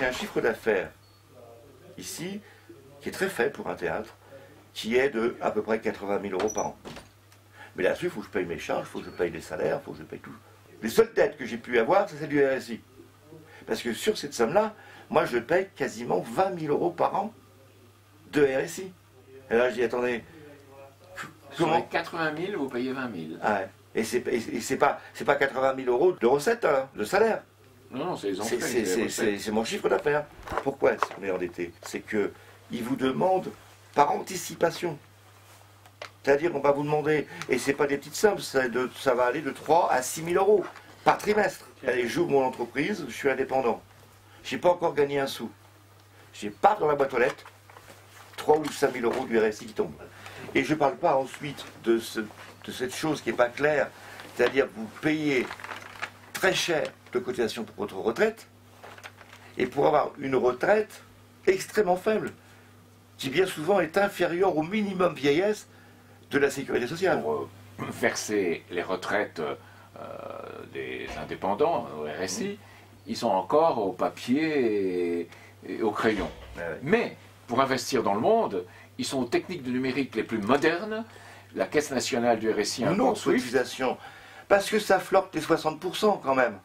j'ai un chiffre d'affaires ici qui est très faible pour un théâtre, qui est de à peu près 80 000 euros par an. Mais là-dessus, il faut que je paye mes charges, il faut que je paye les salaires, il faut que je paye tout. Les seules dettes que j'ai pu avoir, c'est celle du RSI. Parce que sur cette somme-là, moi je paye quasiment 20 000 euros par an de RSI. Et là je dis, attendez, sur les 80 000, vous payez 20 000. Ah ouais. Et c'est pas 80 000 euros de recettes, hein, de salaire. Non, non, c'est les entrées. C'est mon chiffre d'affaires. Pourquoi est-ce qu'on est endetté? C'est qu'ils vous demandent par anticipation. C'est-à-dire qu'on va vous demander, et c'est pas des petites sommes, ça va aller de 3 à 6 000 euros par trimestre. Allez, j'ouvre mon entreprise, je suis indépendant. Je n'ai pas encore gagné un sou. Je pars dans la boîte aux lettres, 3 ou 5 000 euros du RSI qui tombent. Et je ne parle pas ensuite de cette chose qui n'est pas claire, c'est-à-dire que vous payez très cher de cotisation pour votre retraite, et pour avoir une retraite extrêmement faible, qui bien souvent est inférieure au minimum vieillesse de la sécurité sociale. Pour verser les retraites des indépendants au RSI, ils sont encore au papier et au crayon. Ouais. Mais pour investir dans le monde, ils sont aux techniques de numérique les plus modernes. La Caisse nationale du RSI a un Nos compte Swift. cotisations, parce que ça flirte les 60% quand même.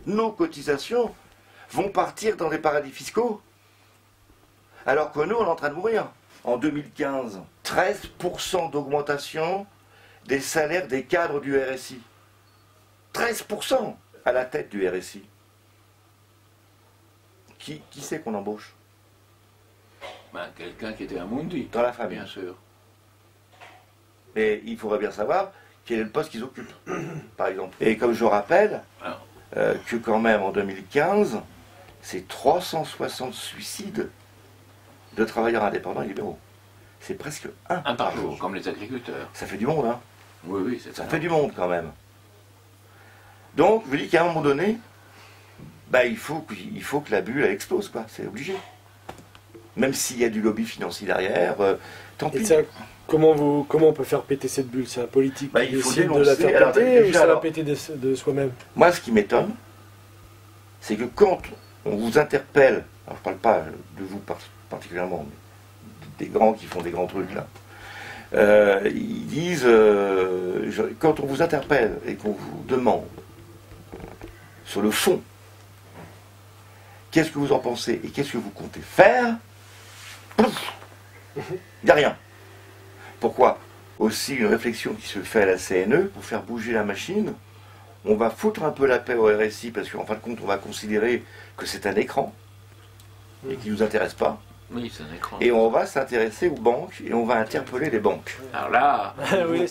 Nos cotisations vont partir dans des paradis fiscaux, alors que nous, on est en train de mourir. En 2015, 13% d'augmentation des salaires des cadres du RSI. 13% à la tête du RSI. Qui c'est qu'on embauche? Ben, quelqu'un qui était à Mundi. Dans la famille. Bien sûr. Mais il faudrait bien savoir quel est le poste qu'ils occupent, par exemple. Et comme je rappelle, que quand même en 2015, c'est 360 suicides de travailleurs indépendants et libéraux. C'est presque un par jour, comme les agriculteurs. Ça fait du monde, hein. Oui, oui, c'est Ça fait du monde quand même. Donc, je dis qu'à un moment donné, bah, il faut que la bulle elle explose, quoi. C'est obligé. Même s'il y a du lobby financier derrière, tant pis. Et ça, comment on peut faire péter cette bulle? C'est un politique Bah, qui il faut décide de la dénoncer. faire Alors, péter, ou déjà, ça va alors- péter de soi-même? Moi, ce qui m'étonne, c'est que quand on vous interpelle, alors je ne parle pas de vous particulièrement, mais des grands qui font des grands trucs là, ils disent, quand on vous interpelle et qu'on vous demande sur le fond, qu'est-ce que vous en pensez et qu'est-ce que vous comptez faire, pouf, il n'y a rien. Pourquoi? Aussi une réflexion qui se fait à la CNE pour faire bouger la machine. On va foutre un peu la paix au RSI parce qu'en fin de compte, on va considérer que c'est un écran et qui ne nous intéresse pas. Oui, c'est un écran. Et on va s'intéresser aux banques et on va interpeller les banques. Alors là, Oui,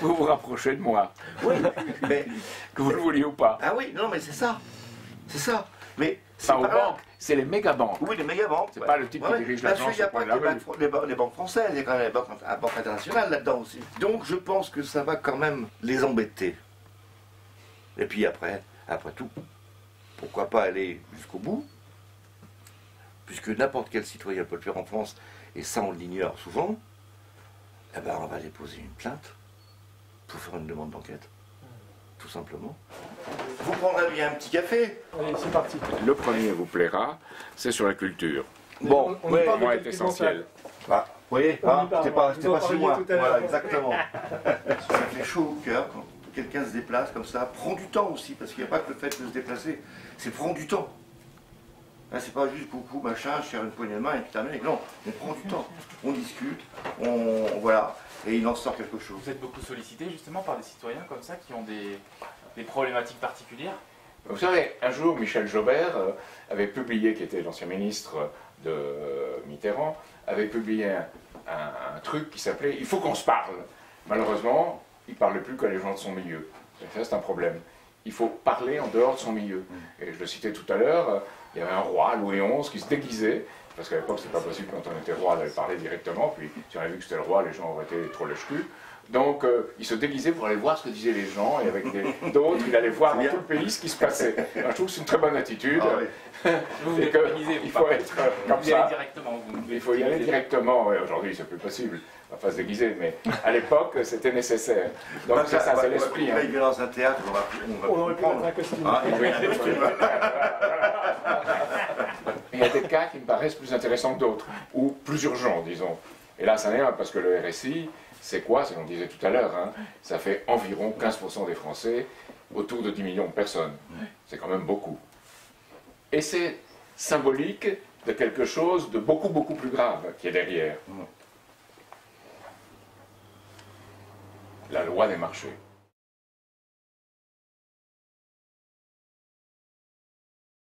vous vous rapprochez de moi, Oui, mais. que vous le vouliez ou pas. Ah oui, non, mais c'est ça. C'est ça. Mais. c'est Pas aux pas là. banques, c'est les méga-banques. Oui, les méga-banques. C'est pas le type qui dirige Parce l'agence qu'il n'y a au coin pas de que la les banques françaises, il y a quand même la banque internationale là-dedans aussi. Donc je pense que ça va quand même les embêter. Et puis après tout, pourquoi pas aller jusqu'au bout, puisque n'importe quel citoyen peut le faire en France, et ça on l'ignore souvent, eh ben on va déposer une plainte pour faire une demande d'enquête. Tout simplement. Vous prendrez bien un petit café? Allez, c'est parti. Le premier vous plaira, c'est sur la culture. Bon, on ouais, parle de Moi, est quelque essentiel. bah, vous voyez, On y parle, c'était pas on en si parlait loin. tout à l'heure. Voilà, exactement. Ça fait chaud au cœur quand quelqu'un se déplace comme ça. Prend du temps aussi, parce qu'il n'y a pas que le fait de se déplacer, c'est prendre du temps. Là, c'est pas juste coucou, machin, je serre une poignée de main et puis terminé. Non, on prend du temps. On discute, voilà, et il en sort quelque chose. Vous êtes beaucoup sollicité justement par des citoyens comme ça qui ont des problématiques particulières? Vous savez, un jour, Michel Jobert avait publié, qui était l'ancien ministre de Mitterrand, avait publié un truc qui s'appelait « Il faut qu'on se parle ». Malheureusement, il ne parlait plus que les gens de son milieu. Et ça, c'est un problème. Il faut parler en dehors de son milieu. Et je le citais tout à l'heure, il y avait un roi, Louis XI, qui se déguisait, parce qu'à l'époque, c'était pas possible, quand on était roi, d'aller parler directement, puis si on avait vu que c'était le roi, les gens auraient été trop lèche-cul. Donc, il se déguisait pour aller voir ce que disaient les gens, et avec d'autres, il allait voir dans tout le pays ce qui se passait. Alors, je trouve que c'est une très bonne attitude. Ah, oui. Vous Et êtes que organisé, il faut être comme vous y allez ça. directement. Il faut y aller directement. Ouais, aujourd'hui, c'est plus possible. On va pas se déguiser, mais à l'époque, c'était nécessaire. Donc, c'est ça, c'est l'esprit. Quand il vient dans un théâtre, on va On aurait pu prendre. mettre un costume. Ah, il Oui. faut un costume. il y a des cas qui me paraissent plus intéressants que d'autres, ou plus urgents, disons. Et là, ça n'est pas parce que le RSI, c'est quoi? C'est ce qu'on disait tout à l'heure, hein, ça fait environ 15% des Français, autour de 10 millions de personnes. C'est quand même beaucoup. Et c'est symbolique de quelque chose de beaucoup, beaucoup plus grave qui est derrière. La loi des marchés.